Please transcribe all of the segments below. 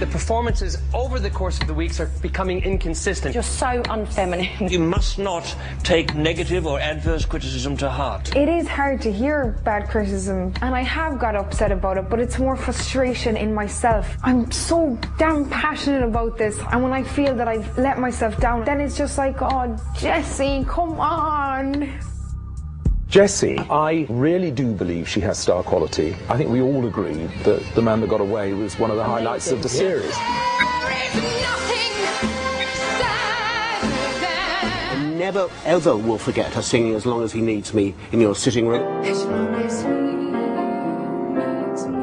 the performances over the course of the weeks are becoming inconsistent. You're so unfeminine. You must not take negative or adverse criticism to heart. It is hard to hear bad criticism, and I have got upset about it, but it's more frustration in myself. I'm so damn passionate about this, and when I feel that I've let myself down, then it's just like, oh, Jessie, come on. Jessie, I really do believe she has star quality. I think we all agree that The Man That Got Away was one of the highlights of the series. I never, ever will forget her singing As Long As He Needs Me in your sitting room. As long as he needs me.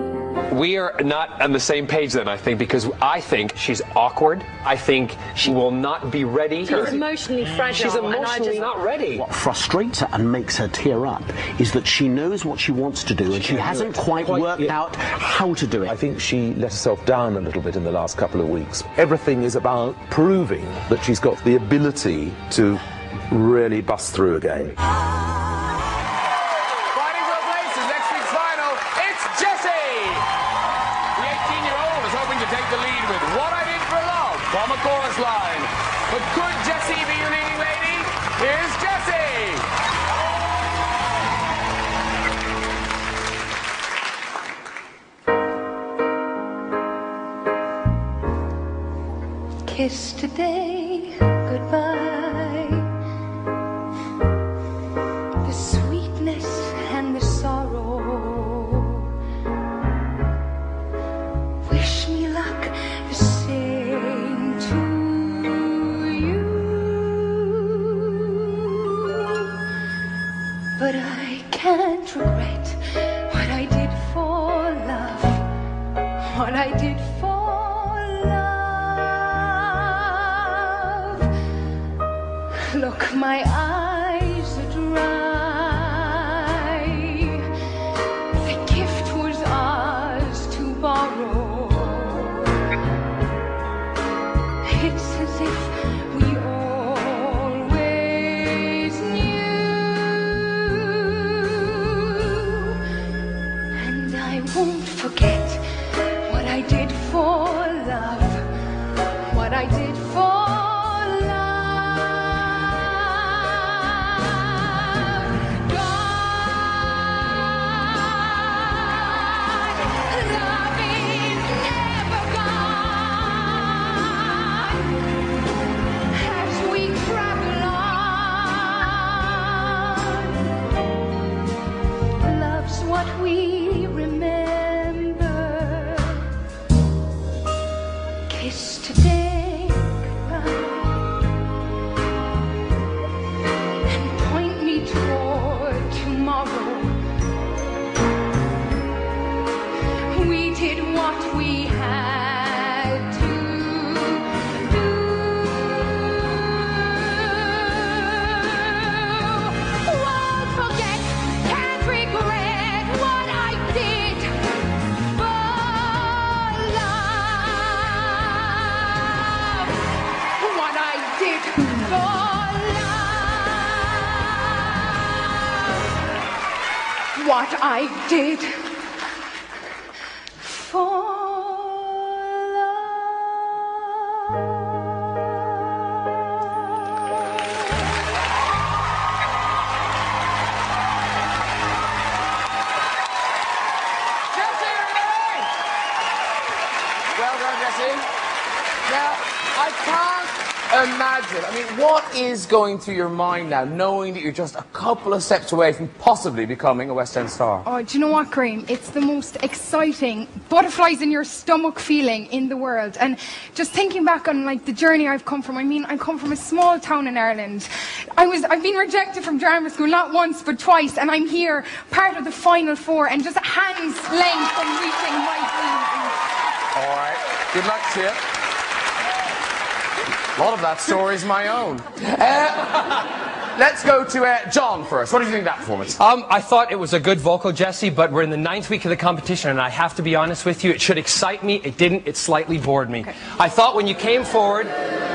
We are not on the same page then, I think, because I think she's awkward. I think she will not be ready. She's emotionally fragile. She's emotionally not ready. What frustrates her and makes her tear up is that she knows what she wants to do and she hasn't quite worked out how to do it. I think she let herself down a little bit in the last couple of weeks. Everything is about proving that she's got the ability to really bust through again. Fighting for a place in next week's final, it's Jessie! The 18-year-old is hoping to take the lead with What I Did for Love from a chorus line. But could Jessie be your leading lady? Here's Jessie! Kiss today, goodbye. The sweetness and the sorrow. Wish me luck, the same to you. But I can't regret what I did for love. What I did for love. Look, my eyes are dry. The gift was ours to borrow. It's as if we always knew. And I won't forget what I did for love. What I did for what we remember. Kiss today, goodbye, and point me toward tomorrow. We did what we had to do. Won't forget, can't regret what I did for love. What I did for love. What I did for Well done, Jessie. Now, I can't imagine. I mean, what is going through your mind now, knowing that you're just a couple of steps away from possibly becoming a West End star? Oh, do you know what, Graham? It's the most exciting, butterflies in your stomach feeling in the world. And just thinking back on like the journey I've come from. I mean, I come from a small town in Ireland. I've been rejected from drama school not once but twice, and I'm here, part of the final four, and just a hand's length from reaching my dream. All right. Good luck to you. A lot of that story is my own. Let's go to John first. What did you think of that performance? I thought it was a good vocal, Jessie, but we're in the 9th week of the competition, and I have to be honest with you, it should excite me. It didn't. It slightly bored me. Okay. I thought when you came forward,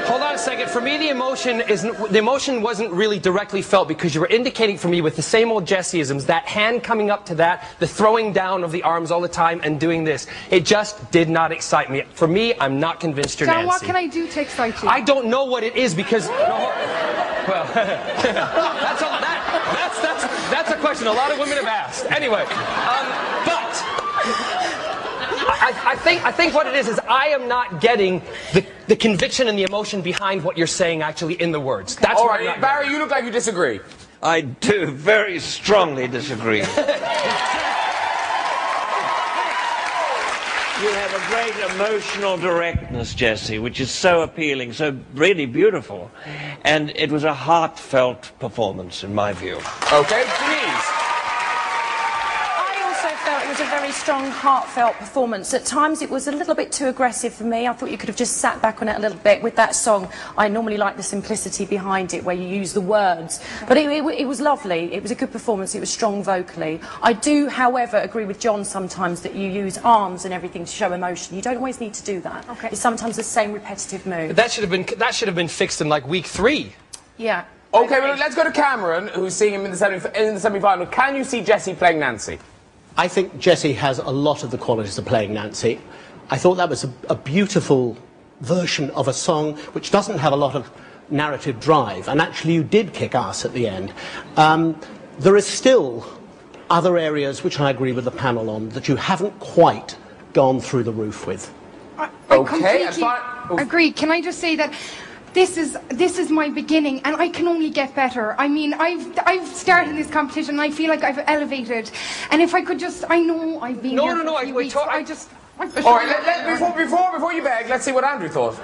Hold on a second. For me, the emotion wasn't really directly felt because you were indicating for me with the same old Jesseisms, that hand coming up to that, the throwing down of the arms all the time and doing this. It just did not excite me. For me, I'm not convinced you're John, Nancy. what can I do to excite you? I don't know what it is because... well, that's a question a lot of women have asked. Anyway, but... I think what it is I am not getting the conviction and the emotion behind what you're saying actually in the words. That's all right, Barry, you look like you disagree. I do very strongly disagree. You have a great emotional directness, Jessie, which is so appealing, so really beautiful. And it was a heartfelt performance, in my view. Okay, Denise. It was a very strong, heartfelt performance. At times it was a little bit too aggressive for me. I thought you could have just sat back on it a little bit. With that song, I normally like the simplicity behind it, where you use the words. But it was lovely. It was a good performance. It was strong vocally. I do, however, agree with John sometimes that you use arms and everything to show emotion. You don't always need to do that. Okay. It's sometimes the same repetitive move. That should have been fixed in like week 3. Yeah. Okay, well, let's go to Cameron, who's seeing him in the semi-final. Can you see Jessie playing Nancy? I think Jessie has a lot of the qualities of playing Nancy. I thought that was a beautiful version of a song which doesn't have a lot of narrative drive, and actually you did kick ass at the end. There is still other areas which I agree with the panel on that you haven't quite gone through the roof with. I completely agree. Can I just say that this is my beginning, and I can only get better. I mean, I've started this competition, and I feel like I've elevated. And if I could just, I know I've been here for a few weeks, but all right, before you beg, let's see what Andrew thought.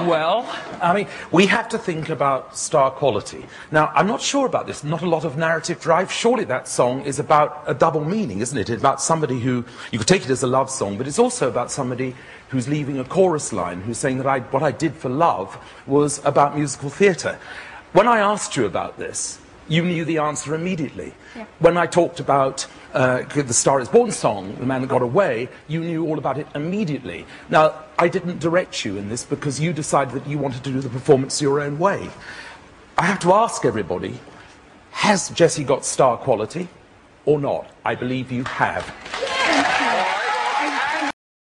Well, I mean, we have to think about star quality. Now, I'm not sure about this. Not a lot of narrative drive. Surely that song is about a double meaning, isn't it? It's about somebody who, you could take it as a love song, but it's also about somebody who's leaving a chorus line, who's saying that what I did for love was about musical theatre. When I asked you about this, you knew the answer immediately. Yeah. When I talked about the Star Is Born song, The Man That Got Away, you knew all about it immediately. Now, I didn't direct you in this because you decided that you wanted to do the performance your own way. I have to ask everybody, has Jessie got star quality or not? I believe you have.